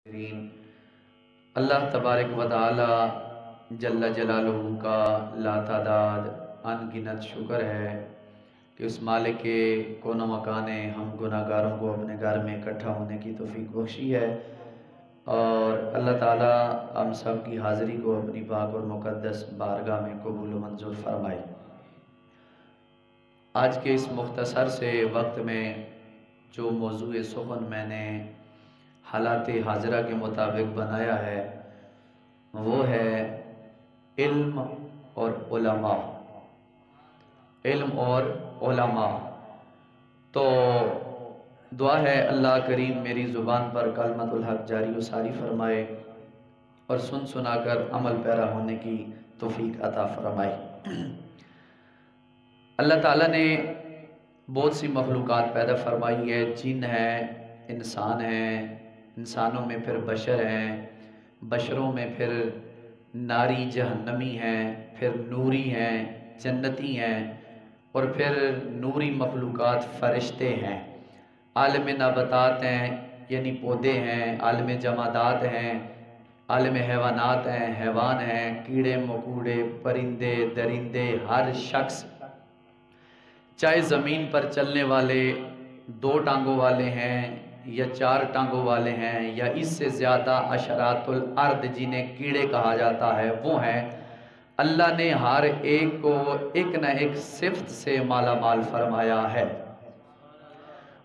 اللہ تبارک و تعالی جل جلالہ کا لا تعداد ان گنت شکر ہے کہ اس مالک کے کون و مکانے ہم گناہ گاروں کو اپنے گھر میں اکٹھا ہونے کی توفیق بخشی ہے، اور اللہ تعالی ہم سب کی حاضری کو اپنی پاک اور مقدس بارگاہ میں قبول و منظور فرمائے۔ آج کے اس مختصر سے وقت میں جو موضوع سخن میں نے حالات حاضرہ کے مطابق بنایا ہے وہ ہے علم اور علماء۔ علم اور علماء، تو دعا ہے اللہ کریم میری زبان پر کلمت الحق جاری و ساری فرمائے اور سن سنا کر عمل پیرا ہونے کی توفیق عطا فرمائے۔ اللہ تعالیٰ نے بہت سی مخلوقات پیدا فرمائی ہے، جن ہیں، انسان ہیں، انسانوں میں پھر بشر ہیں، بشروں میں پھر ناری جہنمی ہیں، پھر نوری ہیں، جنتی ہیں، اور پھر نوری مخلوقات فرشتے ہیں، عالم نباتات ہیں یعنی پودے ہیں، عالم جمادات ہیں، عالم حیوانات ہیں، حیوان ہیں، کیڑے مکوڑے، پرندے درندے، ہر شخص چاہے زمین پر چلنے والے 2 ٹانگوں والے ہیں یا 4 ٹانگوں والے ہیں یا اس سے زیادہ عشرات الارض جنہیں کیڑے کہا جاتا ہے وہ ہیں، اللہ نے ہر ایک کو ایک نہ ایک صفت سے مالا مال فرمایا ہے۔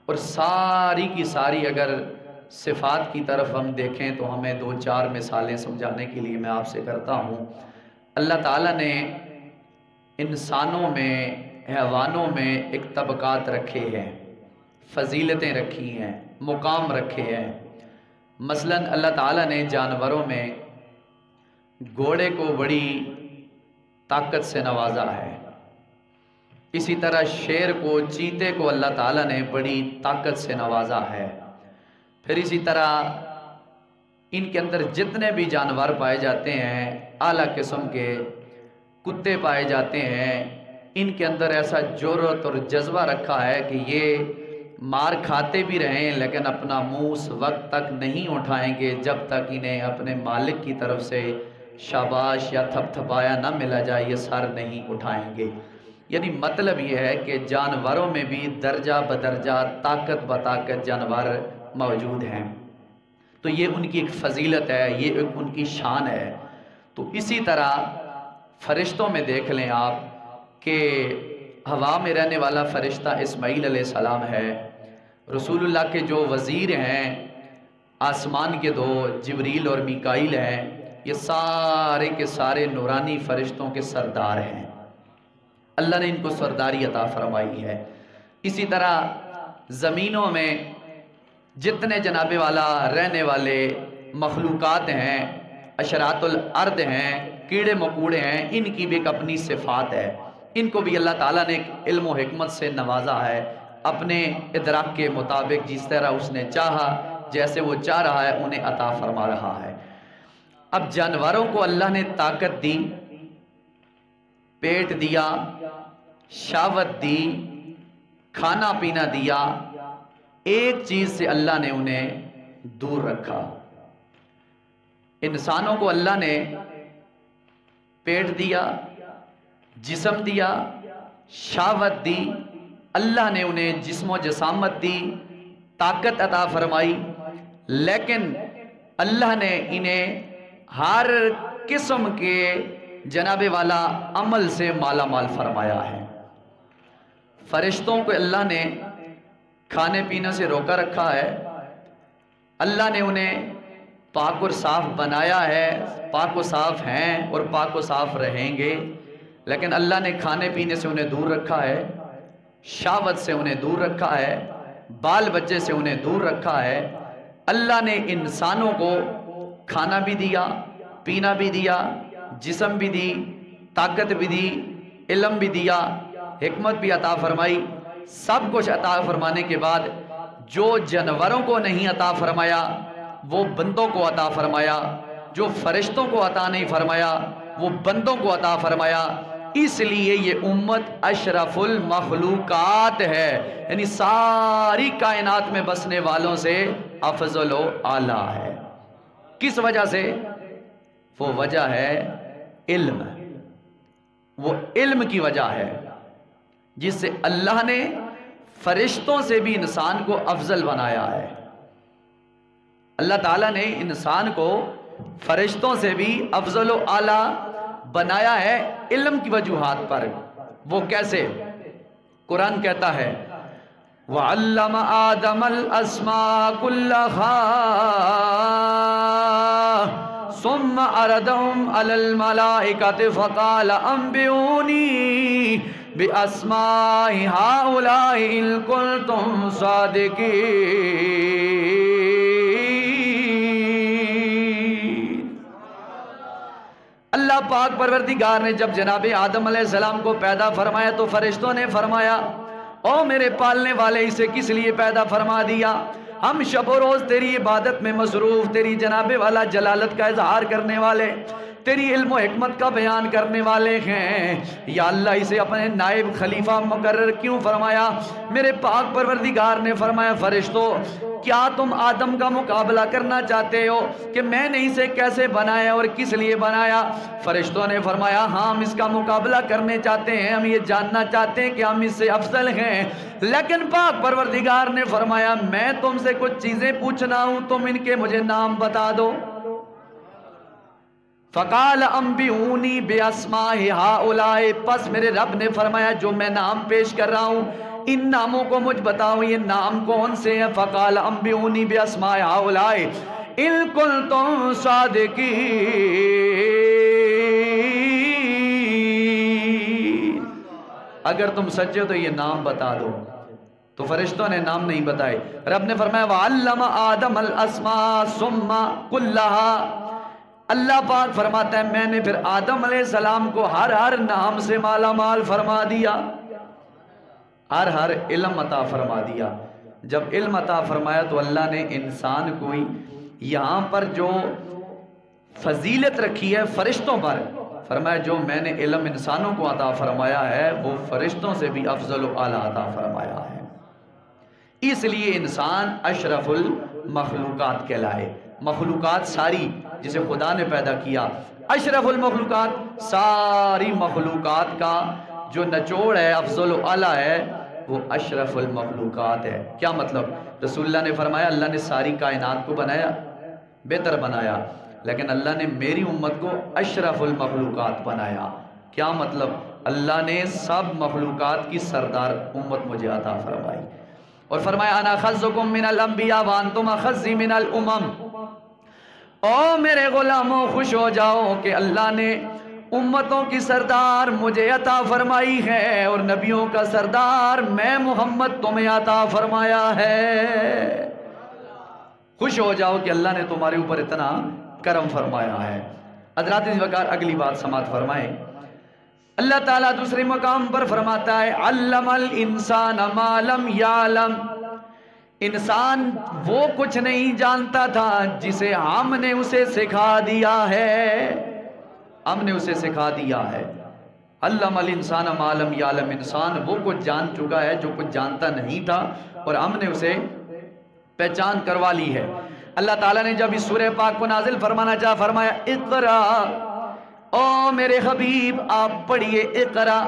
اور ساری کی ساری اگر صفات کی طرف ہم دیکھیں تو ہمیں 2-4 مثالیں سمجھانے کے لیے میں آپ سے کرتا ہوں۔ اللہ تعالیٰ نے انسانوں میں، حیوانوں میں ایک طبقات رکھے ہیں، فضیلتیں رکھی ہیں، مقام رکھے ہیں۔ مثلاً اللہ تعالیٰ نے جانوروں میں گھوڑے کو بڑی طاقت سے نوازا ہے، اسی طرح شیر کو، چیتے کو اللہ تعالیٰ نے بڑی طاقت سے نوازا ہے۔ پھر اسی طرح ان کے اندر جتنے بھی جانور پائے جاتے ہیں، اعلیٰ قسم کے کتے پائے جاتے ہیں، ان کے اندر ایسا جرأت اور جذبہ رکھا ہے کہ یہ مار کھاتے بھی رہیں لیکن اپنا منہ اس وقت تک نہیں اٹھائیں گے جب تک انہیں اپنے مالک کی طرف سے شاباش یا تھپ تھپایا نہ ملا جائے، یہ سر نہیں اٹھائیں گے۔ یعنی مطلب یہ ہے کہ جانوروں میں بھی درجہ بدرجہ، طاقت بطاقت جانور موجود ہیں، تو یہ ان کی ایک فضیلت ہے، یہ ایک ان کی شان ہے۔ تو اسی طرح فرشتوں میں دیکھ لیں آپ کہ ہوا میں رہنے والا فرشتہ اسماعیل علیہ السلام ہے، رسول اللہ کے جو وزیر ہیں آسمان کے 2 جبریل اور میکائیل ہیں، یہ سارے کے سارے نورانی فرشتوں کے سردار ہیں، اللہ نے ان کو سرداری عطا فرمائی ہے۔ اسی طرح زمینوں میں جتنے جناب والا رہنے والے مخلوقات ہیں، عشرات الارض ہیں، کیڑے مکوڑے ہیں، ان کی بھی ایک اپنی صفات ہے، ان کو بھی اللہ تعالیٰ نے ایک علم و حکمت سے نوازا ہے، اپنے ادراک کے مطابق جس طرح اس نے چاہا، جیسے وہ چاہ رہا ہے انہیں عطا فرما رہا ہے۔ اب جانوروں کو اللہ نے طاقت دی، پیٹ دیا، شہوت دی، کھانا پینا دیا، ایک چیز سے اللہ نے انہیں دور رکھا۔ انسانوں کو اللہ نے پیٹ دیا، جسم دیا، شہوت دی، اللہ نے انہیں جسم و جسامت دی، طاقت عطا فرمائی، لیکن اللہ نے انہیں ہر قسم کے جناب والا عمل سے مالا مال فرمایا ہے۔ فرشتوں کو اللہ نے کھانے پینے سے روکا رکھا ہے، اللہ نے انہیں پاک اور صاف بنایا ہے، پاک و صاف ہیں اور پاک و صاف رہیں گے، لیکن اللہ نے کھانے پینے سے انہیں دور رکھا ہے، شہوت سے انہیں دور رکھا ہے، بال بچے سے انہیں دور رکھا ہے۔ اللہ نے انسانوں کو کھانا بھی دیا، پینا بھی دیا، جسم بھی دی، طاقت بھی دی، علم بھی دیا، حکمت بھی عطا فرمائی، سب کچھ عطا فرمانے کے بعد جو جانوروں کو نہیں عطا فرمایا وہ بندوں کو عطا فرمایا، جو فرشتوں کو عطا نہیں فرمایا وہ بندوں کو عطا فرمایا۔ اس لیے یہ امت اشرف المخلوقات ہے، یعنی ساری کائنات میں بسنے والوں سے افضل و اعلیٰ ہے۔ کس وجہ سے؟ وہ وجہ ہے علم، وہ علم کی وجہ ہے جس سے اللہ نے فرشتوں سے بھی انسان کو افضل بنایا ہے۔ اللہ تعالیٰ نے انسان کو فرشتوں سے بھی افضل و اعلیٰ بنایا ہے علم کی وجوہات پر۔ وہ کیسے؟ قرآن کہتا ہے وَعَلَّمَ آدَمَ الْأَسْمَاءَ كُلَّهَا ثُمَّ عَرَضَهُمْ عَلَى الْمَلَائِكَةِ فَقَالَ أَنبِئُونِي بِأَسْمَاءِ هَؤُلَاءِ إِن كُنتُمْ صَادِقِينَ۔ اللہ پاک پروردگار نے جب جناب آدم علیہ السلام کو پیدا فرمایا تو فرشتوں نے فرمایا او میرے پالنے والے اسے کس لیے پیدا فرما دیا؟ ہم شب و روز تیری عبادت میں مصروف، تیری جناب والا جلالت کا اظہار کرنے والے، تیری علم و حکمت کا بیان کرنے والے ہیں، یا اللہ اسے اپنے نائب خلیفہ مقرر کیوں فرمایا؟ میرے پاک پروردگار نے فرمایا فرشتوں کیا تم آدم کا مقابلہ کرنا چاہتے ہو کہ میں نے اسے کیسے بنایا اور کس لیے بنایا؟ فرشتوں نے فرمایا ہاں ہم اس کا مقابلہ کرنے چاہتے ہیں، ہم یہ جاننا چاہتے ہیں کہ ہم اس سے افضل ہیں، لیکن پاک پروردگار نے فرمایا میں تم سے کچھ چیزیں پوچھنا ہوں، تم ان کے مجھے نام بتا دو۔ فقال انبئونی باسماء ہؤلاء، پس میرے رب نے فرمایا جو میں نام پیش کر رہا ہوں ان ناموں کو مجھ بتاؤ یہ نام کون سے ہیں؟ فقال انبئونی باسماء ہؤلاء ان کنتم صادقین، اگر تم سچے ہو تو یہ نام بتا دو۔ تو فرشتوں نے نام نہیں بتائے۔ رب نے فرمایا وَعَلَّمَ آدَمَ الْأَسْمَاءَ ثُمَّ كُلَّهَا، اللہ پاک فرماتا ہے میں نے پھر آدم علیہ السلام کو ہر نام سے مالا مال فرما دیا، ہر علم عطا فرما دیا۔ جب علم عطا فرمایا تو اللہ نے انسان کو یہاں پر جو فضیلت رکھی ہے فرشتوں پر، فرمایا جو میں نے علم انسانوں کو عطا فرمایا ہے وہ فرشتوں سے بھی افضل و اعلیٰ عطا فرمایا ہے، اس لیے انسان اشرف المخلوقات کہلائے۔ مخلوقات ساری جسے خدا نے پیدا کیا، اشرف المخلوقات ساری مخلوقات کا جو نچوڑ ہے افضل و اعلیٰ ہے وہ اشرف المخلوقات ہے۔ کیا مطلب؟ رسول اللہ نے فرمایا اللہ نے ساری کائنات کو بنایا بہتر بنایا، لیکن اللہ نے میری امت کو اشرف المخلوقات بنایا۔ کیا مطلب؟ اللہ نے سب مخلوقات کی سردار امت مجھے عطا فرمائی، اور فرمایا انا اخذکم من الانبیاء وانتم اخذی من الامم، او میرے غلاموں خوش ہو جاؤ کہ اللہ نے امتوں کی سردار مجھے عطا فرمائی ہے اور نبیوں کا سردار میں محمد تمہیں عطا فرمایا ہے۔ خوش ہو جاؤ کہ اللہ نے تمہارے اوپر اتنا کرم فرمایا ہے۔ حضرات اس وقت اگلی بات سماعت فرمائیں۔ اللہ تعالیٰ دوسرے مقام پر فرماتا ہے علم الانسان ما لم یعلم، انسان وہ کچھ نہیں جانتا تھا جسے ہم نے اسے سکھا دیا ہے، ہم نے اسے سکھا دیا ہے۔ علم الانسان ما لم یعلم، انسان وہ کچھ جان چکا ہے جو کچھ جانتا نہیں تھا اور ہم نے اسے پہچان کروا لی ہے۔ اللہ تعالیٰ نے جب اس سورہ پاک کو نازل فرمانا چاہا فرمایا اقرا، او میرے حبیب آپ پڑھیے اقرا۔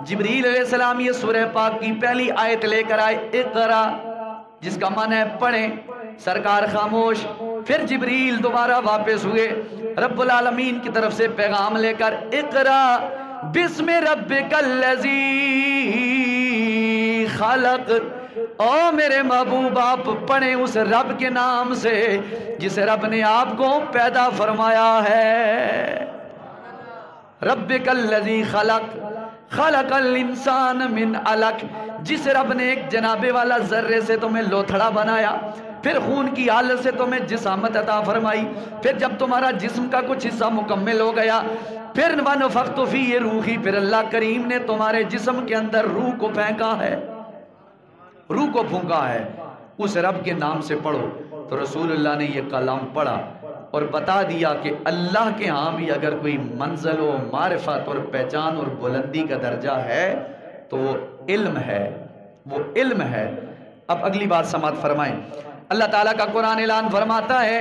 جبریل علیہ السلام یہ سورہ پاک کی پہلی آیت لے کر آئے اقرا، جس کا معنی ہے پڑھیں، سرکار خاموش۔ پھر جبریل دوبارہ واپس ہوئے رب العالمین کی طرف سے پیغام لے کر اقرا بسم ربک الذی خلق، او میرے محبوب آپ پڑھیں اس رب کے نام سے جس رب نے آپ کو پیدا فرمایا ہے۔ ربک الذی خلق خلق الانسان من علق، جس رب نے ایک جنابے والا ذرے سے تمہیں لوتھڑا بنایا، پھر خون کی حالت سے تمہیں جسامت عطا فرمائی، پھر جب تمہارا جسم کا کچھ حصہ مکمل ہو گیا پھر وَنَفَخْتُ فِيهِ رُوحِي، پھر اللہ کریم نے تمہارے جسم کے اندر روح کو پھینکا ہے، روح کو پھونکا ہے، اس رب کے نام سے پڑھو۔ تو رسول اللہ نے یہ کلام پڑھا اور بتا دیا کہ اللہ کے ہاں بھی اگر کوئی منزل و معرفت اور پہچان اور بلندی کا درجہ ہے تو وہ علم ہے، وہ علم ہے۔ اب اگلی بات سماعت فرمائیں۔ اللہ تعالیٰ کا قرآن اعلان فرماتا ہے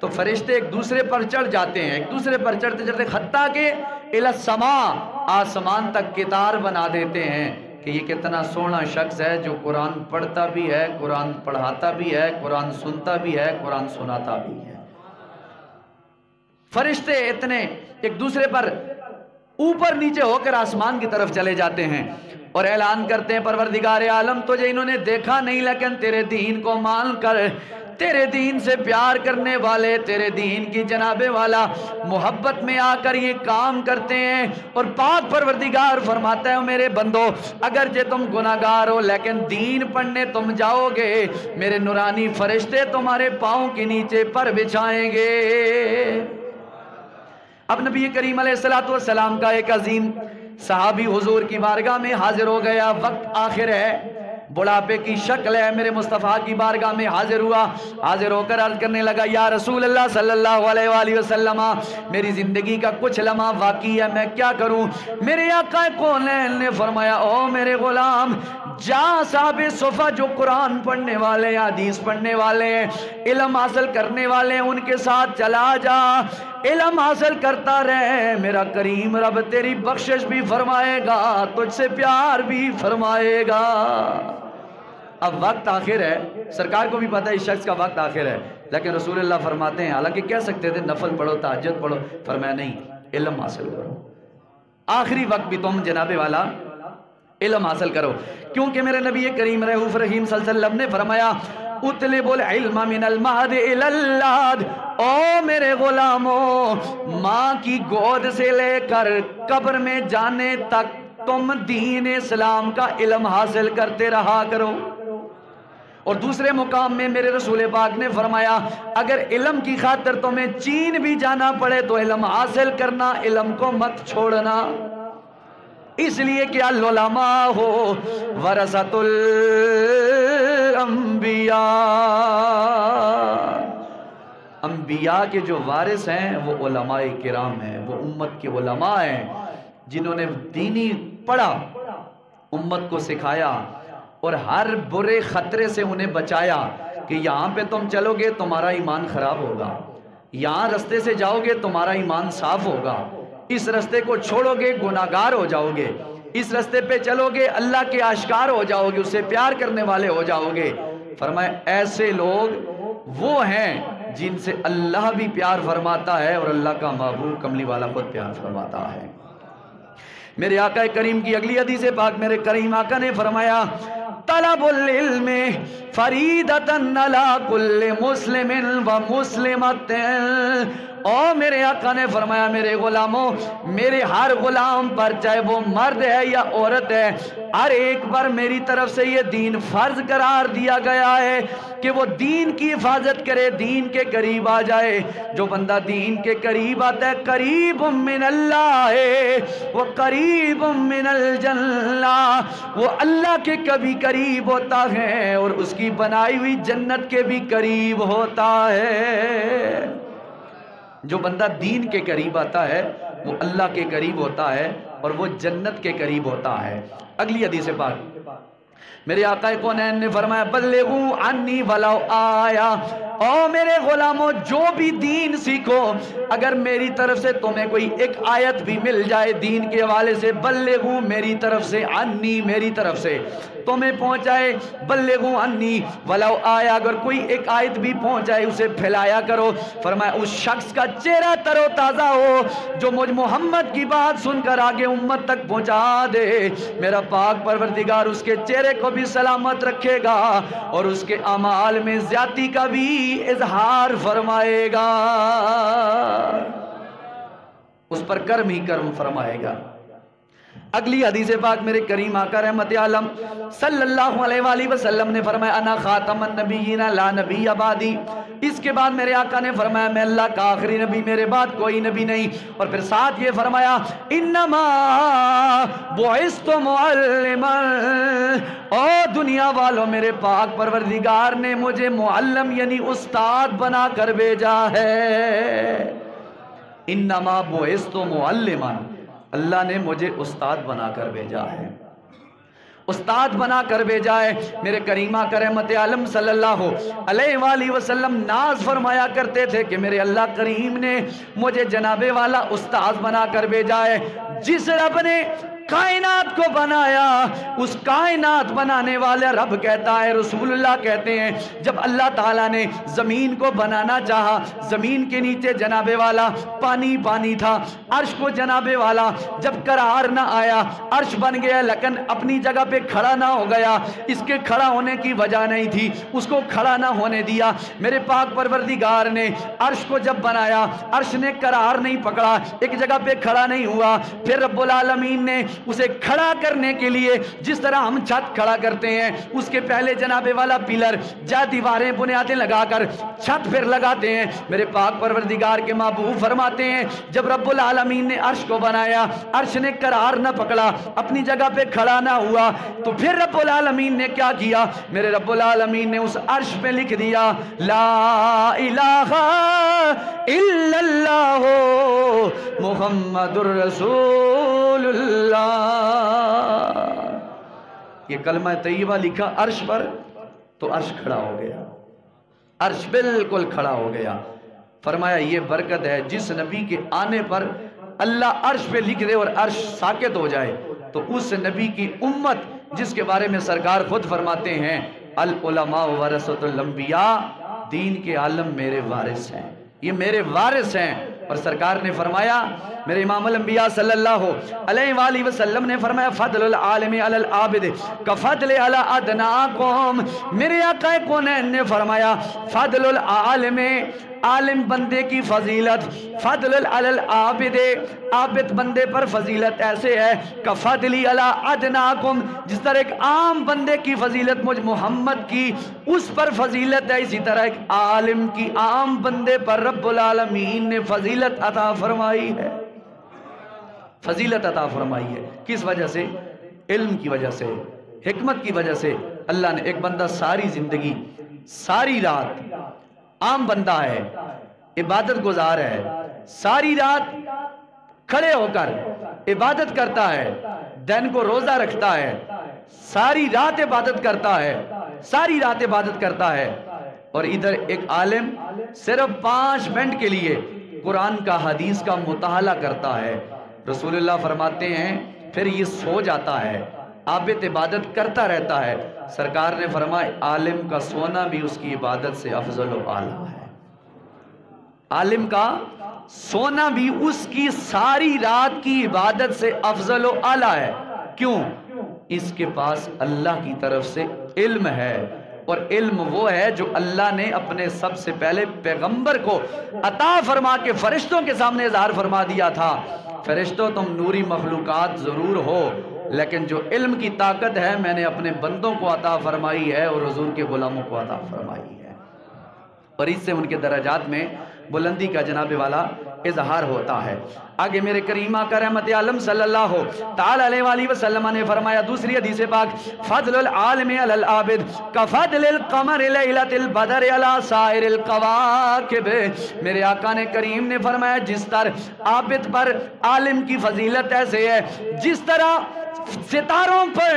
تو فرشتے ایک دوسرے پر چڑھ جاتے ہیں، ایک دوسرے پر چڑھتے چڑھتے حتیٰ کہ الی السماء، آسمان تک قطار بنا دیتے ہیں کہ یہ کتنا سونا شخص ہے جو قرآن پڑھتا بھی ہے، قرآن پڑھاتا بھی ہے، قرآن سنتا بھی ہے، قرآن سناتا بھی ہے۔ فرشتے اتنے ایک دوسرے پر اوپر نیچے ہو کر آسمان کی طرف چلے جاتے ہیں اور اعلان کرتے ہیں پروردگار عالم تجھے انہوں نے دیکھا نہیں لیکن تیرے دین کو مان کر، تیرے دین سے پیار کرنے والے، تیرے دین کی جناب والا محبت میں آ کر یہ کام کرتے ہیں۔ اور پاک پروردگار فرماتا ہے میرے بندو اگرچہ تم گناہگار ہو لیکن دین پڑھنے تم جاؤ گے، میرے نورانی فرشتے تمہارے پاؤں کے نیچے پر بچھائیں گے۔ اب نبی کریم علیہ السلام کا ایک عظیم صحابی حضور کی بارگاہ میں حاضر ہو گیا، وقت آخر ہے، بڑھاپے کی شکل ہے، میرے مصطفیٰ کی بارگاہ میں حاضر ہوا، حاضر ہو کر عرض کرنے لگا یا رسول اللہ صلی اللہ علیہ وآلہ وسلم میری زندگی کا کچھ لمحہ باقی ہے، میں کیا کروں؟ میرے آقا کونین نے فرمایا او میرے غلام جا صاحب صفا جو قرآن پڑھنے والے ہیں، حدیث پڑھنے والے ہیں، علم حاصل کرنے والے ہیں، ان کے ساتھ چلا جا، علم حاصل کرتا رہے، میرا کریم رب تیری بخشش بھی فرمائے گا، تجھ سے پیار بھی فرمائے گا۔ اب وقت آخر ہے، سرکار کو بھی پتہ ہے اس شخص کا وقت آخر ہے، لیکن رسول اللہ فرماتے ہیں حالانکہ کہہ سکتے تھے نفل پڑھو، تہجد پڑھو، فرمایا نہیں، علم حاصل کرو، آخری وقت بھی تم جناب والا علم حاصل کرو، کیونکہ میرے نبی کریم رؤوف رحیم صلی اللہ علیہ وسلم نے فرمایا اطلب العلم من المہد الی اللحد، او میرے غلاموں ماں کی گود سے لے کر قبر میں جانے تک تم دین اسلام کا علم حاصل کرتے رہا کرو۔ اور دوسرے مقام میں میرے رسول پاک نے فرمایا اگر علم کی خاطر تمہیں چین بھی جانا پڑے تو علم حاصل کرنا، علم کو مت چھوڑنا، اس لیے کہ العلماء ہو ورثۃ الانبیاء، انبیاء کے جو وارث ہیں وہ علماء کرام ہیں، وہ امت کے علماء ہیں جنہوں نے دینی پڑھا، امت کو سکھایا اور ہر برے خطرے سے انہیں بچایا کہ یہاں پہ تم چلو گے تمہارا ایمان خراب ہوگا، یہاں رستے سے جاؤ گے تمہارا ایمان صاف ہوگا، اس رستے کو چھوڑو گے گناہگار ہو جاؤ گے، اس رستے پہ چلو گے اللہ کے آشکار ہو جاؤ گے، اس سے پیار کرنے والے ہو جاؤ گے۔ فرمایا ایسے لوگ وہ ہیں جن سے اللہ بھی پیار فرماتا ہے اور اللہ کا محبوب کملی والا خود پیار فرماتا ہے۔ میرے آقا کریم کی اگلی حدیث پاک میرے کریم آقا نے فرمایا طلب العلم فریدۃ علی کل مسلم و مسلمۃ، او میرے آقا نے فرمایا میرے غلاموں میرے ہر غلام پر چاہے وہ مرد ہے یا عورت ہے ہر ایک پر میری طرف سے یہ دین فرض قرار دیا گیا ہے کہ وہ دین کی حفاظت کرے، دین کے قریب آ جائے۔ جو بندہ دین کے قریب آتا ہے قریب من اللہ ہے وہ قریب من الجنہ، وہ اللہ کے کبھی قریب ہوتا ہے اور اس کی بنائی ہوئی جنت کے بھی قریب ہوتا ہے۔ جو بندہ دین کے قریب آتا ہے وہ اللہ کے قریب ہوتا ہے اور وہ جنت کے قریب ہوتا ہے۔ اگلی حدیث پاک میرے آقا کونین نے فرمایا بلغوا عنی ولو آیا، او میرے غلاموں جو بھی دین سیکھو اگر میری طرف سے تمہیں کوئی ایک آیت بھی مل جائے دین کے حوالے سے، بلغوا میری طرف سے، عنی میری طرف سے تمہیں پہنچائے، بلغوا عنی ولو آیا اگر کوئی ایک آیت بھی پہنچائے اسے پھیلایا کرو۔ فرمایا اس شخص کا چہرہ تر و تازہ ہو جو مجھ محمد کی بات سن کر آگے امت تک پہنچا دے، میرا پاک پروردگار اس کے چہرے کو بھی سلامت رکھے گا اور اس کے اعمال میں زیادتی کا بھی اظہار فرمائے گا، اس پر کرم ہی کرم فرمائے گا۔ اگلی حدیث پاک میرے کریم آقا رحمت عالم صلی اللہ علیہ وآلہ وسلم نے فرمایا انا خاتم النبیین لا نبی بعدی، اس کے بعد میرے آقا نے فرمایا میں اللہ کا آخری نبی، میرے بعد کوئی نبی نہیں، اور پھر ساتھ یہ فرمایا انما بعثت معلما، او دنیا والوں میرے پاک پروردگار نے مجھے معلم یعنی استاد بنا کر بھیجا ہے، انما بعثت معلما، اللہ نے مجھے استاد بنا کر بھیجا ہے۔ استاد بنا کر بھیجا ہے۔ میرے کریم آقا رحمت عالم صلی اللہ علیہ وآلہ وسلم ناز فرمایا کرتے تھے کہ میرے اللہ کریم نے مجھے جناب والا استاد بنا کر بھیجا ہے۔ جس رب نے کائنات کو بنایا، اس کائنات بنانے والے رب کہتا ہے، رسول اللہ کہتے ہیں، جب اللہ تعالیٰ نے زمین کو بنانا چاہا، زمین کے نیچے جناب والا پانی پانی تھا، عرش کو جناب والا جب قرار نہ آیا، عرش بن گیا لیکن اپنی جگہ پہ کھڑا نہ ہو گیا۔ اس کے کھڑا ہونے کی وجہ نہیں تھی، اس کو کھڑا نہ ہونے دیا۔ میرے پاک پروردگار نے عرش کو جب بنایا، عرش نے قرار نہیں پکڑا، ایک جگہ پہ کھڑا نہیں ہوا۔ پھر رب العالمین نے اسے کھڑا کرنے کے لیے جس طرح ہم چھت کھڑا کرتے ہیں، اس کے پہلے جناب والا پلر جا دیواریں بنیادیں لگا کر چھت پھر لگاتے ہیں۔ میرے پاک پروردگار کے محبوب فرماتے ہیں جب رب العالمین نے عرش کو بنایا، عرش نے قرار نہ پکڑا، اپنی جگہ پہ کھڑا نہ ہوا، تو پھر رب العالمین نے کیا کیا؟ میرے رب العالمین نے اس عرش پہ لکھ دیا لا الہ الا اللہ محمد الرسول اللہ۔ یہ کلمہ طیبہ لکھا عرش پر تو عرش کھڑا ہو گیا، عرش بالکل کھڑا ہو گیا۔ فرمایا یہ برکت ہے جس نبی کے آنے پر اللہ عرش پہ لکھ دے اور عرش ساکت ہو جائے، تو اس نبی کی امت جس کے بارے میں سرکار خود فرماتے ہیں العلماء ورثۃ الانبیاء، دین کے عالم میرے وارث ہیں، یہ میرے وارث ہیں۔ اور سرکار نے فرمایا، میرے امام الانبیاء صلی اللہ علیہ وآلہ وسلم نے فرمایا فضل العالم علی العابد کفضل علی ادناکم۔ میرے آقا کونین نے فرمایا فضل العالم، عالم بندے کی فضیلت، فضل علی العابد، عابد بندے پر فضیلت ایسے ہے کفضلی علی ادناکم، جس طرح ایک عام بندے کی فضیلت مجھ محمد کی اس پر فضیلت ہے، اسی طرح ایک عالم کی عام بندے پر رب العالمین نے فضیلت عطا فرمائی ہے، فضیلت عطا فرمائی ہے۔ کس وجہ سے؟ علم کی وجہ سے، حکمت کی وجہ سے۔ اللہ نے ایک بندہ ساری زندگی، ساری رات، عام بندہ ہے، عبادت گزار ہے، ساری رات کھڑے ہو کر عبادت کرتا ہے، دن کو روزہ رکھتا ہے، ساری رات عبادت کرتا ہے، ساری رات عبادت کرتا ہے، اور ادھر ایک عالم صرف 5 منٹ کے لیے قرآن کا حدیث کا مطالعہ کرتا ہے۔ رسول اللہ فرماتے ہیں پھر یہ سو جاتا ہے، عابد عبادت کرتا رہتا ہے۔ سرکار نے فرمایا عالم کا سونا بھی اس کی عبادت سے افضل و اعلیٰ ہے، عالم کا سونا بھی اس کی ساری رات کی عبادت سے افضل و اعلیٰ ہے۔ کیوں؟ اس کے پاس اللہ کی طرف سے علم ہے، اور علم وہ ہے جو اللہ نے اپنے سب سے پہلے پیغمبر کو عطا فرما کے فرشتوں کے سامنے اظہار فرما دیا تھا، فرشتوں تم نوری مخلوقات ضرور ہو، لیکن جو علم کی طاقت ہے میں نے اپنے بندوں کو عطا فرمائی ہے اور حضور کے غلاموں کو عطا فرمائی ہے، اور اس سے ان کے درجات میں بلندی کا جناب والا اظہار ہوتا ہے۔ آگے میرے کریم آقا رحمت عالم صلی اللہ تعالی علیہ وآلہ وسلم نے فرمایا دوسری حدیث پاک فضل العالم علی العابد کفضل القمر لیلۃ البدر علی سائر الکواکب۔ میرے آقا نے کریم نے فرمایا جس طرح عابد پر عالم کی فضیلت ایسے ہے جس طرح ستاروں پر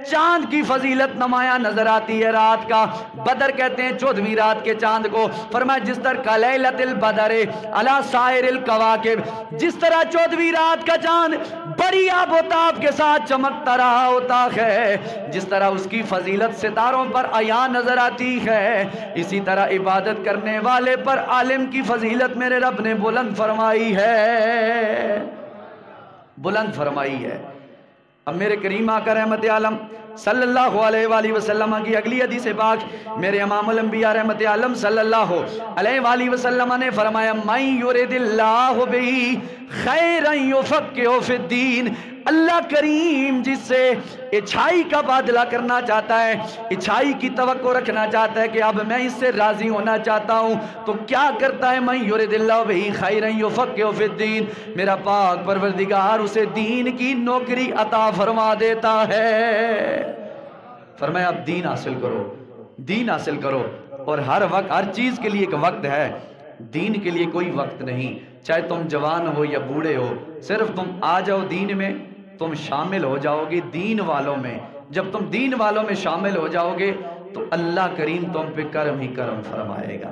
چاند کی فضیلت نمایاں نظر آتی ہے رات کا، بدر کہتے ہیں 14ویں رات کے چاند کو، فرمایا جس طرح کلیلۃ البدر علی سائر الکواکب، جس طرح 14ویں رات کا چاند بڑی آب و تاب کے ساتھ چمکتا رہا ہوتا ہے، جس طرح اس کی فضیلت ستاروں پر عیاں نظر آتی ہے، اسی طرح عبادت کرنے والے پر عالم کی فضیلت میرے رب نے بلند فرمائی ہے، بلند فرمائی ہے۔ اب میرے کریم آقا رحمت عالم صلی اللہ علیہ وآلہ وسلم کی اگلی حدیث پاک میرے امام الانبیاء رحمت عالم صلی اللہ علیہ وآلہ وسلم نے فرمایا من یرد اللہ بہ خیرا یفقہہ فی الدین، اللہ کریم جس سے اچھائی کا بادلہ کرنا چاہتا ہے، اچھائی کی توقع رکھنا چاہتا ہے کہ اب میں اس سے راضی ہونا چاہتا ہوں، تو کیا کرتا ہے من یرد اللہ بہ خیرا یفقہہ فی الدین، میرا پاک پروردگار اسے دین کی نوکری عطا فرما دیتا ہے۔ فرمایا اب دین حاصل کرو، دین حاصل کرو، اور ہر وقت ہر چیز کے لیے ایک وقت ہے، دین کے لیے کوئی وقت نہیں، چاہے تم جوان ہو یا بوڑھے ہو، صرف تم آ جاؤ دین میں، تم شامل ہو جاؤ گے دین والوں میں. جب تم دین والوں میں شامل ہو جاؤ گے تو اللہ کریم تم پہ کرم ہی کرم فرمائے گا.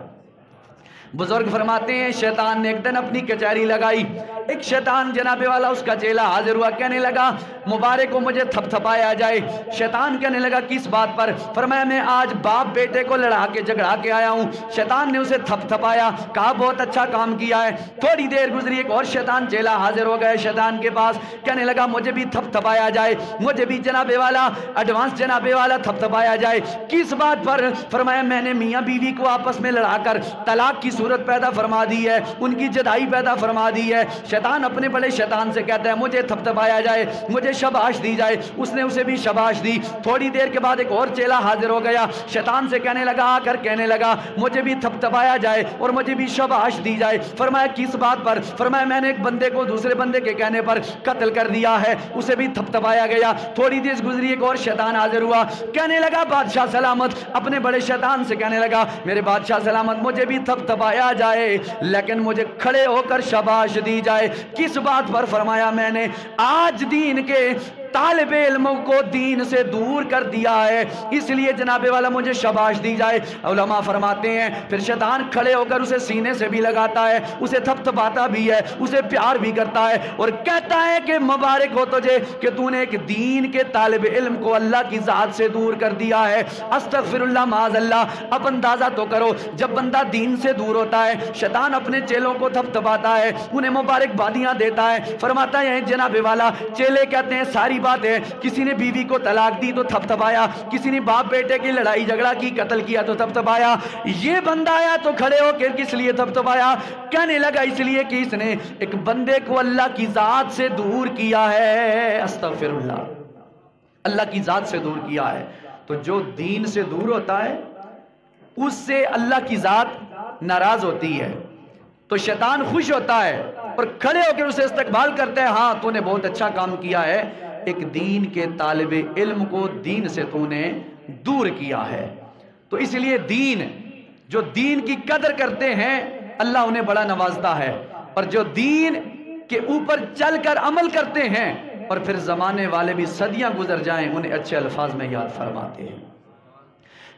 بزرگ فرماتے ہیں شیطان نے ایک دن اپنی کچہری لگائی. ایک شیطان جناب والا اس کا چیلا حاضر ہوا, کہنے لگا مبارک کو مجھے تھپ تھپایا جائے. شیطان کہنے لگا کس بات پر؟ فرمایا میں آج باپ بیٹے کو لڑا کے جھگڑا کے آیا ہوں. شیطان نے اسے تھپ تھپایا, کہا بہت اچھا کام کیا ہے. تھوڑی دیر گزری, ایک اور شیطان چیلا حاضر ہو گئے شیطان کے پاس, کہنے لگا مجھے بھی تھپ تھپایا جائے, مجھے بھی جناب والا ایڈوانس جناب والا تھپ تھپایا جائے. کس بات پر؟ فرمایا میں نے میاں بیوی کو آپس میں لڑا کر طلاق کی صورت پیدا فرما دی ہے, ان کی جدائی پیدا فرما دی ہے. شیطان اپنے بڑے شیطان سے کہتا ہے مجھے تھپ تھپایا جائے, مجھے شاباش دی جائے. اس نے اسے بھی شاباش دی. تھوڑی دیر کے بعد ایک اور چیلا حاضر ہو گیا, شیطان سے کہنے لگا آ کر کہنے لگا مجھے بھی تھپ تھپایا جائے اور مجھے بھی شاباش دی جائے. فرمایا کس بات پر؟ فرمایا میں نے ایک بندے کو دوسرے بندے کے کہنے پر قتل کر دیا ہے, اسے بھی تھپ تھپایا گیا. تھوڑی دیر گزری, ایک اور شیطان حاضر ہوا, کہنے لگا بادشاہ سلامت. اپنے بڑے شیطان سے کہنے لگا میرے بادشاہ سلامت مجھے بھی تھپ تھپایا جائے لیکن مجھے کھڑے ہو کر شاباش دی جائے. کس بات پر؟ فرمایا میں نے آج دین کے طالب علموں کو دین سے دور کر دیا ہے, اس لیے جناب والا مجھے شاباش دی جائے. علماء فرماتے ہیں پھر شیطان کھڑے ہو کر اسے سینے سے بھی لگاتا ہے, اسے تھپ تھپاتا بھی ہے, اسے پیار بھی کرتا ہے اور کہتا ہے کہ مبارک ہو تجھے کہ تو نے ایک دین کے طالب علم کو اللہ کی ذات سے دور کر دیا ہے. استغفر اللہ معاذ اللہ. اب اندازہ تو کرو جب بندہ دین سے دور ہوتا ہے شیطان اپنے چیلوں کو تھپ تھپاتا ہے, انہیں مبارکبادیاں دیتا ہے. فرماتا ہے جناب والا چیلے کہتے ہیں ساری بات ہے, کسی نے بیوی کو طلاق دی تو تھپ تھپایا, کسی نے باپ بیٹے کی لڑائی جھگڑا کی قتل کیا تو تھپ تھپایا. یہ بندہ آیا تو کھڑے ہو کے کس لیے تھپ تھپایا؟ کہنے لگا اس لیے کہ اس نے ایک بندے کو اللہ کی ذات سے دور کیا ہے. استغفر اللہ, اللہ کی ذات سے دور کیا ہے. تو جو دین سے دور ہوتا ہے اس سے اللہ کی ذات ناراض ہوتی ہے, تو شیطان خوش ہوتا ہے اور کھڑے ہو کے اسے استقبال کرتا ہے, ہاں تو نے بہت اچھا کام کیا ہے, ایک دین کے طالب علم کو دین سے تو نے دور کیا ہے. تو اس لیے دین, جو دین کی قدر کرتے ہیں اللہ انہیں بڑا نوازتا ہے, اور جو دین کے اوپر چل کر عمل کرتے ہیں اور پھر زمانے والے بھی صدیاں گزر جائیں انہیں اچھے الفاظ میں یاد فرماتے ہیں.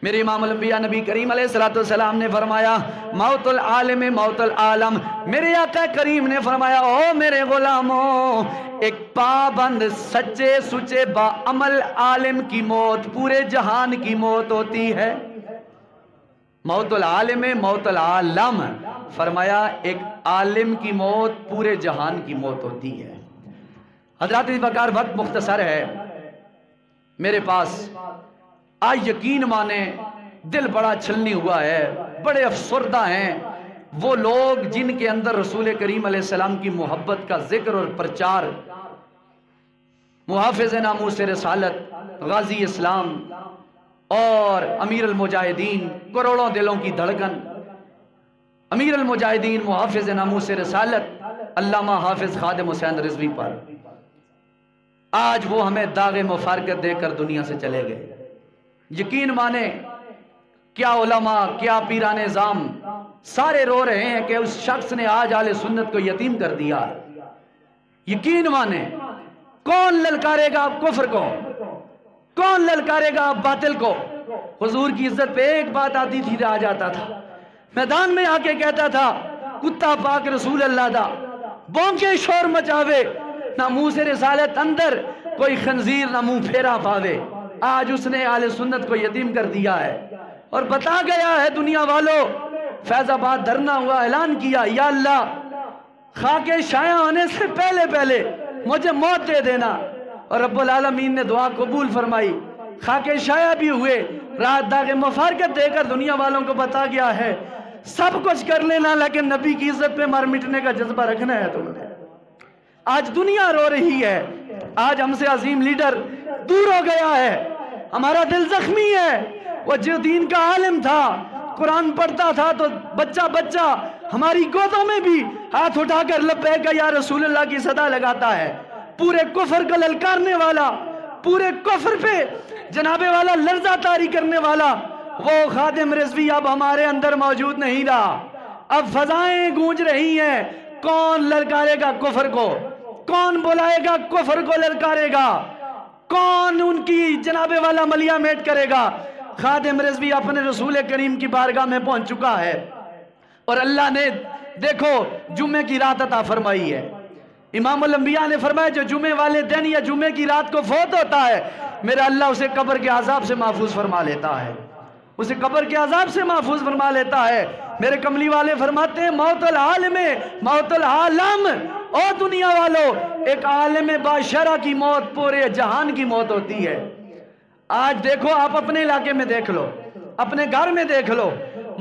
میرے امام الانبیاء نبی کریم علیہ السلام نے فرمایا موت العالم موت العالم. میرے آقا کریم نے فرمایا او میرے غلاموں, ایک پابند سچے سچے با عمل عالم کی موت پورے جہان کی موت ہوتی ہے. موت العالم موت العالم, فرمایا ایک عالم کی موت پورے جہان کی موت ہوتی ہے. حضرات وقار وقت مختصر ہے میرے پاس, آج یقین مانے دل بڑا چھلنی ہوا ہے, بڑے افسردہ ہیں وہ لوگ جن کے اندر رسول کریم علیہ السلام کی محبت کا ذکر اور پرچار, محافظ ناموس رسالت غازی اسلام اور امیر المجاہدین کروڑوں دلوں کی دھڑکن, امیر المجاہدین محافظ ناموس رسالت علامہ حافظ خادم حسین رضوی پر, آج وہ ہمیں داغ مفارقت دے کر دنیا سے چلے گئے. یقین مانے کیا علماء کیا پیران نظام سارے رو رہے ہیں کہ اس شخص نے آج اہل سنت کو یتیم کر دیا. یقین مانے کون للکارے گا اب کفر کو, کون للکارے گا اب باطل کو؟ حضور کی عزت پہ ایک بات آتی تھی آ جاتا تھا, میدان میں آ کے کہتا تھا کتا پاک رسول اللہ دا بونکے شور مچاوے, نہ منہ سے رسالت اندر کوئی خنزیر نہ منہ پھیرا پاوے. آج اس نے اہل سنت کو یتیم کر دیا ہے اور بتا گیا ہے دنیا والوں, فیض آباد دھرنا ہوا, اعلان کیا یا اللہ خاک شایع ہونے سے پہلے پہلے مجھے موت دے دینا, اور رب العالمین نے دعا قبول فرمائی. خاک شایع بھی ہوئے, رات داغ مفارقت دے کر دنیا والوں کو بتا گیا ہے سب کچھ کر لینا لیکن نبی کی عزت پہ مار مٹنے کا جذبہ رکھنا ہے تم نے. آج دنیا رو رہی ہے, آج ہم سے عظیم لیڈر دور ہو گیا ہے, ہمارا دل زخمی ہے. وہ جو دین کا عالم تھا, قرآن پڑھتا تھا تو بچہ بچہ ہماری گودوں میں بھی ہاتھ اٹھا کر لبیک یا رسول اللہ کی صدا لگاتا ہے. پورے کفر کا للکارنے والا, پورے کفر پہ جناب والا لرزہ طاری کرنے والا وہ خادم رضوی اب ہمارے اندر موجود نہیں رہا. اب فضائیں گونج رہی ہیں, کون للکارے گا کفر کو, کون بلائے گا کفر کو للکارے گا؟ کون ان کی جناب والا ملیہ میٹ کرے گا؟ خادم رضوی اپنے رسول کریم کی بارگاہ میں پہنچ چکا ہے، اور اللہ نے دیکھو جمعے کی رات عطا فرمائی ہے۔ امام الانبیاء نے فرمایا جو جمعے والے دن یا جمعے کی رات کو فوت ہوتا ہے، میرا اللہ اسے قبر کے عذاب سے محفوظ فرما لیتا ہے، اسے قبر کے عذاب سے محفوظ فرما لیتا ہے۔ میرے کملی والے فرماتے ہیں موت العالم موت العالم، او دنیا والو، ایک عالم باشرہ کی موت پورے جہان کی موت ہوتی ہے۔ آج دیکھو آپ اپنے علاقے میں دیکھ لو، اپنے گھر میں دیکھ لو،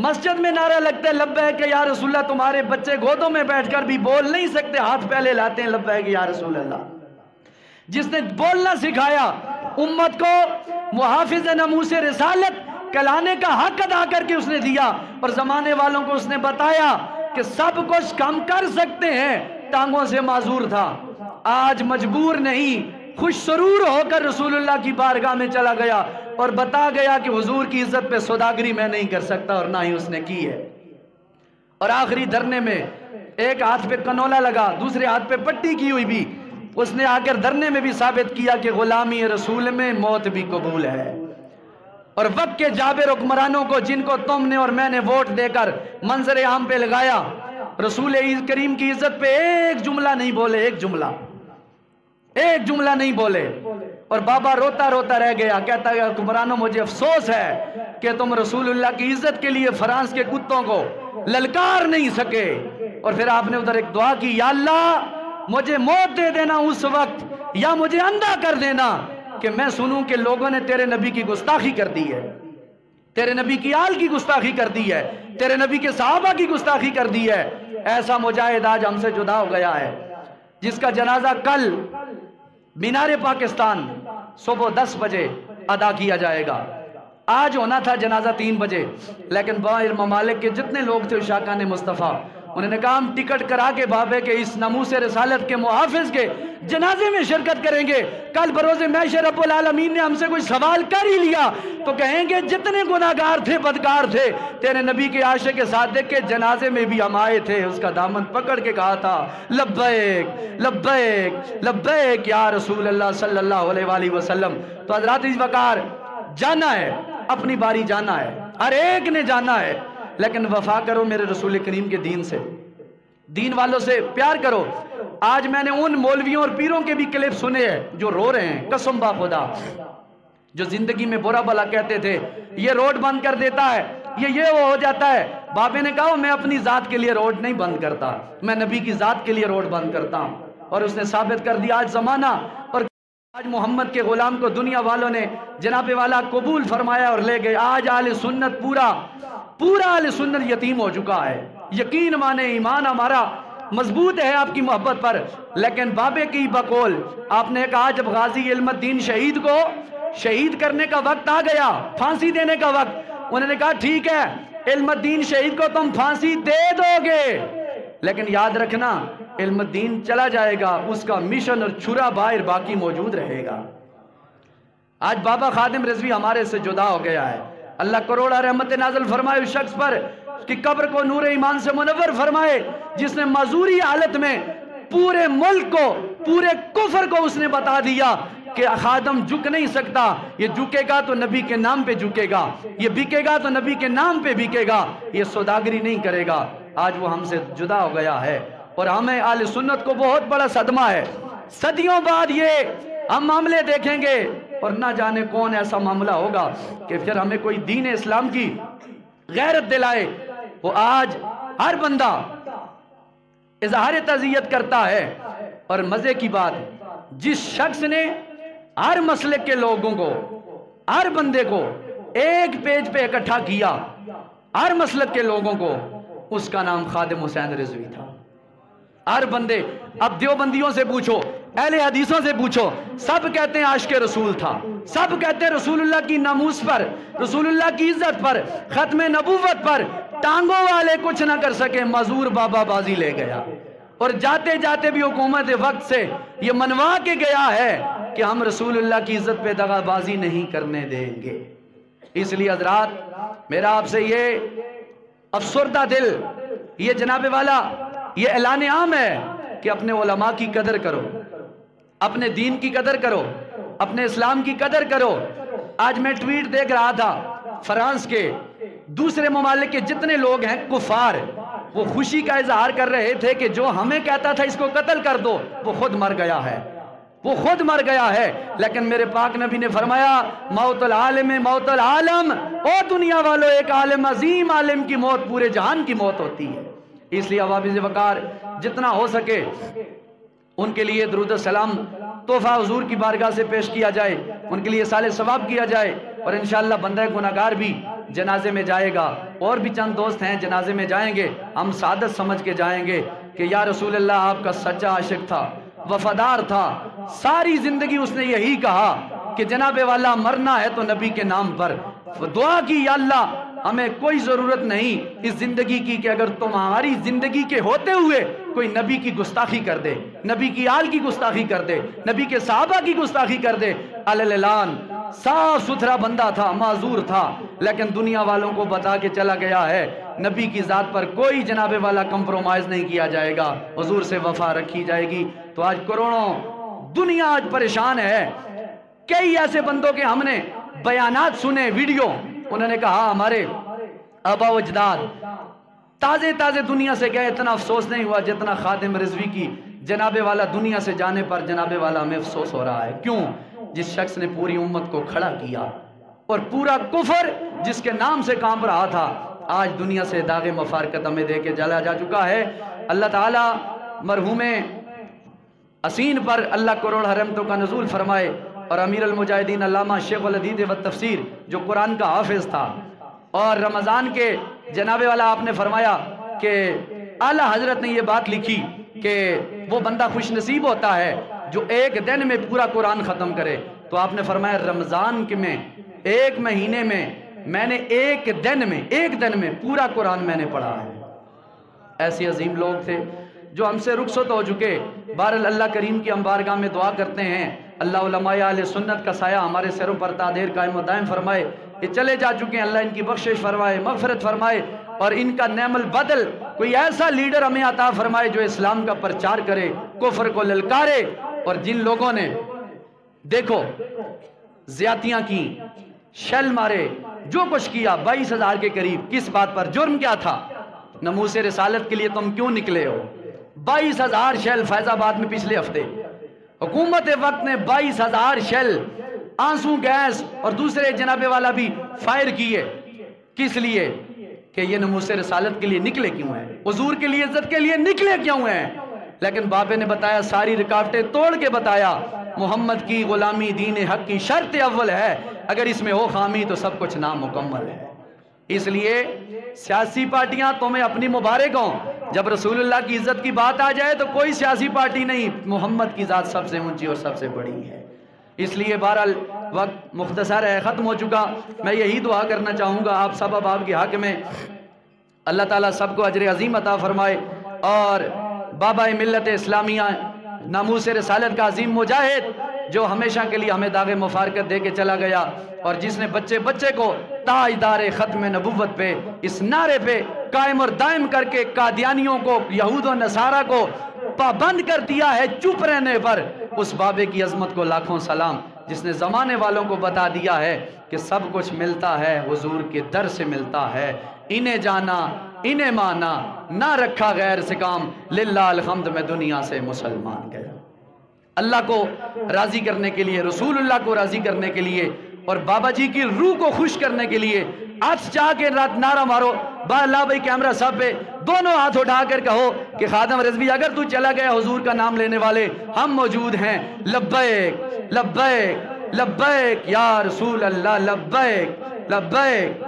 مسجد میں نعرہ لگتا ہے لبیک یا رسول اللہ، تمہارے بچے گودوں میں بیٹھ کر بھی بول نہیں سکتے، ہاتھ پہلے لاتے ہیں لبیک یا رسول اللہ۔ جس نے بولنا سکھایا، امت کو محافظ ناموس رسالت کہلانے کا حق ادا کر کے اس نے دیا، اور زمانے والوں کو اس نے بتایا کہ سب کچھ ہم کر سکتے ہیں، ٹانگوں سے معذور تھا، آج مجبور نہیں، خوش سرور ہو کر رسول اللہ کی بارگاہ میں چلا گیا اور بتا گیا کہ حضور کی عزت پہ سوداگری میں نہیں کر سکتا، اور نہ ہی اس نے کی ہے۔ اور آخری دھرنے میں ایک ہاتھ پہ کنولا لگا، دوسرے ہاتھ پہ پٹی کی ہوئی بھی، اس نے آ کر دھرنے میں بھی ثابت کیا کہ غلامی رسول میں موت بھی قبول ہے۔ اور وقت کے جابر حکمرانوں کو جن کو تم نے اور میں نے ووٹ دے کر منظر عام پہ لگایا، رسول کریم کی عزت پہ ایک جملہ نہیں بولے، ایک جملہ نہیں بولے، اور بابا روتا روتا رہ گیا، کہتا ہے حکمرانوں مجھے افسوس ہے کہ تم رسول اللہ کی عزت کے لیے فرانس کے کتوں کو للکار نہیں سکے۔ اور پھر آپ نے ادھر ایک دعا کی، یا اللہ مجھے موت دے دینا اس وقت، یا مجھے اندھا کر دینا کہ میں سنوں کہ لوگوں نے تیرے نبی کی گستاخی کر دی ہے، تیرے نبی کی آل کی گستاخی کر دی ہے، تیرے نبی کے صحابہ کی گستاخی کر دی ہے۔ ایسا مجاہد آج ہم سے جدا ہو گیا ہے، جس کا جنازہ کل مینار پاکستان صبح 10 بجے ادا کیا جائے گا۔ آج ہونا تھا جنازہ 3 بجے، لیکن باہر ممالک کے جتنے لوگ تھے شاکان مصطفیٰ، انہوں نے کہا ہم ٹکٹ کرا کے بابے کے اس ناموس رسالت کے محافظ کے جنازے میں شرکت کریں گے۔ کل بروز محشر رب العالمین نے ہم سے کوئی سوال کر ہی لیا تو کہیں گے جتنے گناہگار تھے بدکار تھے، تیرے نبی کے عاشق صادق کے جنازے میں بھی ہم آئے تھے، اس کا دامن پکڑ کے کہا تھا لبیک لبیک لبیک یا رسول اللہ صلی اللہ علیہ وآلہ وسلم۔ تو حضرات اس وقار جانا ہے، اپنی باری جانا ہے، ہر ایک نے جانا ہے، لیکن وفا کرو میرے رسول کریم کے دین سے، دین والوں سے پیار کرو۔ آج میں نے ان مولویوں اور پیروں کے بھی کلپ سنے ہیں جو رو رہے ہیں، قسم با خدا، جو زندگی میں برا بلا کہتے تھے، یہ روڈ بند کر دیتا ہے، یہ وہ ہو جاتا ہے۔ بابے نے کہا میں اپنی ذات کے لیے روڈ نہیں بند کرتا، میں نبی کی ذات کے لیے روڈ بند کرتا ہوں، اور اس نے ثابت کر دیا آج زمانہ، اور آج محمد کے غلام کو دنیا والوں نے جناب والا قبول فرمایا اور لے گئے۔ آج اہل سنت پورا اہل سنت یتیم ہو چکا ہے۔ یقین مانے ایمان ہمارا مضبوط ہے آپ کی محبت پر، لیکن بابے کی بقول آپ نے کہا جب غازی علم الدین شہید کو شہید کرنے کا وقت آ گیا، پھانسی دینے کا وقت، انہوں نے کہا ٹھیک ہے علم الدین شہید کو تم پھانسی دے دو گے، لیکن یاد رکھنا علم الدین چلا جائے گا، اس کا مشن اور چھرا باہر باقی موجود رہے گا۔ آج بابا خادم رضوی ہمارے سے جدا ہو گیا ہے، اللہ کروڑا رحمت نازل فرمائے اس شخص پر، اس کی قبر کو نور ایمان سے منور فرمائے، جس نے معذوری حالت میں پورے ملک کو، پورے کفر کو اس نے بتا دیا کہ خادم جھک نہیں سکتا، یہ جھکے گا تو نبی کے نام پہ جھکے گا، یہ بکے گا تو نبی کے نام پہ بکے گا، یہ سوداگری نہیں کرے گا۔ آج وہ ہم سے جدا ہو گیا ہے، اور ہمیں اہل سنت کو بہت بڑا صدمہ ہے۔ صدیوں بعد یہ ہم معاملے دیکھیں گے، اور نہ جانے کون ایسا معاملہ ہوگا کہ پھر ہمیں کوئی دین اسلام کی غیرت دلائے۔ وہ آج ہر بندہ اظہار تعزیت کرتا ہے، اور مزے کی بات جس شخص نے ہر مسلک کے لوگوں کو، ہر بندے کو ایک پیج پہ اکٹھا کیا، ہر مسلک کے لوگوں کو، اس کا نام خادم حسین رضوی تھا۔ ہر بندے، اب دیوبندیوں سے پوچھو، اہل حدیثوں سے پوچھو، سب کہتے ہیں عاشق رسول تھا، سب کہتے ہیں رسول اللہ کی ناموس پر، رسول اللہ کی عزت پر، ختم نبوت پر ٹانگوں والے کچھ نہ کر سکے، معذور بابا بازی لے گیا، اور جاتے جاتے بھی حکومت وقت سے یہ منوا کے گیا ہے کہ ہم رسول اللہ کی عزت پہ دغا بازی نہیں کرنے دیں گے۔ اس لیے حضرات میرا آپ سے یہ افسردہ دل، یہ جناب والا یہ اعلان عام ہے کہ اپنے علماء کی قدر کرو، اپنے دین کی قدر کرو، اپنے اسلام کی قدر کرو۔ آج میں ٹویٹ دیکھ رہا تھا، فرانس کے دوسرے ممالک کے جتنے لوگ ہیں کفار، وہ خوشی کا اظہار کر رہے تھے کہ جو ہمیں کہتا تھا اس کو قتل کر دو، وہ خود مر گیا ہے، وہ خود مر گیا ہے۔ لیکن میرے پاک نبی نے فرمایا موت العالم موت العالم، او دنیا والو ایک عالم، عظیم عالم کی موت پورے جہان کی موت ہوتی ہے۔ اس لیے عوابض وقار جتنا ہو سکے ان کے لیے درود السلام تحفہ حضور کی بارگاہ سے پیش کیا جائے، ان کے لیے صالح ثواب کیا جائے، اور انشاءاللہ بندہ گناہگار بھی جنازے میں جائے گا، اور بھی چند دوست ہیں جنازے میں جائیں گے، ہم سعادت سمجھ کے جائیں گے کہ یا رسول اللہ آپ کا سچا عاشق تھا، وفادار تھا، ساری زندگی اس نے یہی کہا کہ جناب والا مرنا ہے تو نبی کے نام پر۔ دعا کی یا اللہ ہمیں کوئی ضرورت نہیں اس زندگی کی کہ اگر تمہاری زندگی کے ہوتے ہوئے کوئی نبی کی گستاخی کر دے، نبی کی آل کی گستاخی کر دے، نبی کے صحابہ کی گستاخی کر دے۔ اعلان صاف ستھرا بندہ تھا، معذور تھا، لیکن دنیا والوں کو بتا کے چلا گیا ہے نبی کی ذات پر کوئی جناب والا کمپرومائز نہیں کیا جائے گا، حضور سے وفا رکھی جائے گی۔ تو آج کروڑوں دنیا آج پریشان ہے۔ کئی ایسے بندوں کے ہم نے بیانات سنے، ویڈیو، انہوں نے کہا ہمارے آبا و اجداد تازے تازے دنیا سے گئے، اتنا افسوس نہیں ہوا جتنا خادم رضوی کی جناب والا دنیا سے جانے پر جناب والا ہمیں افسوس ہو رہا ہے۔ کیوں؟ جس شخص نے پوری امت کو کھڑا کیا اور پورا کفر جس کے نام سے کانپ رہا تھا، آج دنیا سے داغ مفارقت ہمیں دے کے جلا جا چکا ہے۔ اللہ تعالی مرحوم اسین پر اللہ کروڑ رحمتوں کا نزول فرمائے، اور امیر المجاہدین علامہ شیخ الحدیث و تفسیر جو قرآن کا حافظ تھا، اور رمضان کے جناب والا آپ نے فرمایا کہ اعلیٰ حضرت نے یہ بات لکھی کہ وہ بندہ خوش نصیب ہوتا ہے جو ایک دن میں پورا قرآن ختم کرے۔ تو آپ نے فرمایا رمضان کے میں ایک مہینے میں میں نے ایک دن میں پورا قرآن میں نے پڑھا ہے۔ ایسے عظیم لوگ تھے جو ہم سے رخصت ہو چکے۔ بہرحال اللہ کریم کی ہم بارگاہ میں دعا کرتے ہیں اللہ علماء اہل سنت کا سایہ ہمارے سروں پر تا دیر قائم و دائم فرمائے۔ یہ چلے جا چکے ہیں، اللہ ان کی بخشش فرمائے، مغفرت فرمائے، اور ان کا نعم البدل کوئی ایسا لیڈر ہمیں عطا فرمائے جو اسلام کا پرچار کرے، کفر کو للکارے۔ اور جن لوگوں نے دیکھو زیادتیاں کی، شل مارے، جو کچھ کیا 22,000 کے قریب، کس بات پر؟ جرم کیا تھا؟ ناموس رسالت کے لیے تم کیوں نکلے ہو؟ 22,000 شیل فیض آباد میں پچھلے ہفتے حکومت وقت نے 22,000 شیل آنسو گیس اور دوسرے جناب والا بھی فائر کیے۔ کس لیے؟ کہ یہ ناموس رسالت کے لیے نکلے کیوں ہیں، حضور کے لیے عزت کے لیے نکلے کیوں ہیں؟ لیکن بابے نے بتایا، ساری رکاوٹیں توڑ کے بتایا محمد کی غلامی دین حق کی شرط اول ہے، اگر اس میں ہو خامی تو سب کچھ نامکمل ہے۔ اس لیے سیاسی پارٹیاں تمہیں اپنی مبارک ہوں، جب رسول اللہ کی عزت کی بات آ جائے تو کوئی سیاسی پارٹی نہیں، محمد کی ذات سب سے اونچی اور سب سے بڑی ہے۔ اس لیے بہرحال وقت مختصر ہے، ختم ہو چکا۔ میں یہی دعا کرنا چاہوں گا آپ سب اب آپ کے حق میں، اللہ تعالیٰ سب کو اجر عظیم عطا فرمائے، اور بابا ملت اسلامیہ ناموس رسالت کا عظیم مجاہد جو ہمیشہ کے لیے ہمیں داغ مفارقت دے کے چلا گیا، اور جس نے بچے بچے کو تاجدار ختم نبوت پہ اس نعرے پہ قائم اور دائم کر کے قادیانیوں کو، یہود و نصارہ کو پابند کر دیا ہے چپ رہنے پر، اس بابے کی عظمت کو لاکھوں سلام، جس نے زمانے والوں کو بتا دیا ہے کہ سب کچھ ملتا ہے حضور کے در سے ملتا ہے، انہیں جانا انہیں مانا، نہ رکھا غیر سے کام، للہ الحمد میں دنیا سے مسلمان گیا۔ اللہ کو راضی کرنے کے لیے، رسول اللہ کو راضی کرنے کے لیے، اور بابا جی کی روح کو خوش کرنے کے لیے آج چاہ کے رات نعرہ مارو۔ اللہ بھائی کیمرہ صاحب پہ دونوں ہاتھ اٹھا کر کہو کہ خادم رضوی اگر تو چلا گیا حضور کا نام لینے والے ہم موجود ہیں، لبیک لبیک لبیک یا رسول اللہ، لبیک لبیک،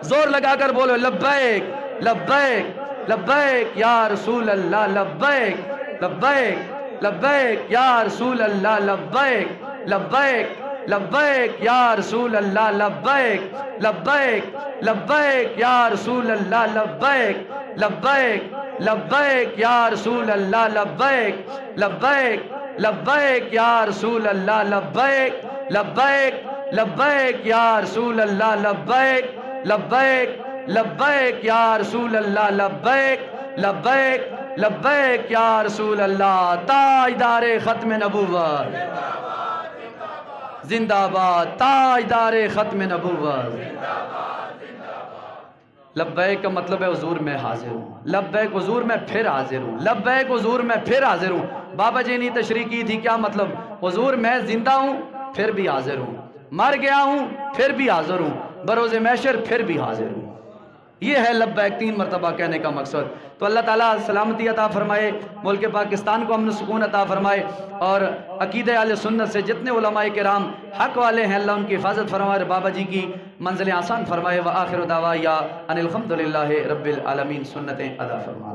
زور لگا کر بولو لبیک لبیک لبیک یا رسول اللہ، لبیک لبیک لبیک یا رسول اللہ، لبیک لبیک لبیک یا رسول اللہ، لبیک لبیک لبیک یا رسول اللہ، لبیک لبیک لبیک یا رسول اللہ، لبیک لبیک لبیک یا رسول اللہ، لبیک لبیک لبیک یا رسول اللہ، لبیک لبیک لبیک یا رسول اللہ، لبیک لبیک لبیک یا رسول اللہ، تاجدار ختم نبوت زندہ باد، تاجدار ختم نبوت۔ لبیک کا مطلب ہے حضور میں حاضر ہوں، لبیک حضور میں پھر حاضر ہوں، لبیک حضور میں پھر حاضر ہوں۔ بابا جی نے تشریح کی تھی، کیا مطلب؟ حضور میں زندہ ہوں پھر بھی حاضر ہوں، مر گیا ہوں پھر بھی حاضر ہوں، بروز محشر پھر بھی حاضر ہوں۔ یہ ہے لبیک 3 مرتبہ کہنے کا مقصد۔ تو اللہ تعالیٰ سلامتی عطا فرمائے، ملک پاکستان کو امن و سکون عطا فرمائے، اور عقیدہ اہل سنت سے جتنے علماء کرام حق والے ہیں اللہ ان کی حفاظت فرمائے، بابا جی کی منزلیں آسان فرمائے۔ وآخر دعوایا ان الحمدللہ رب العالمین، سنتیں ادا فرما۔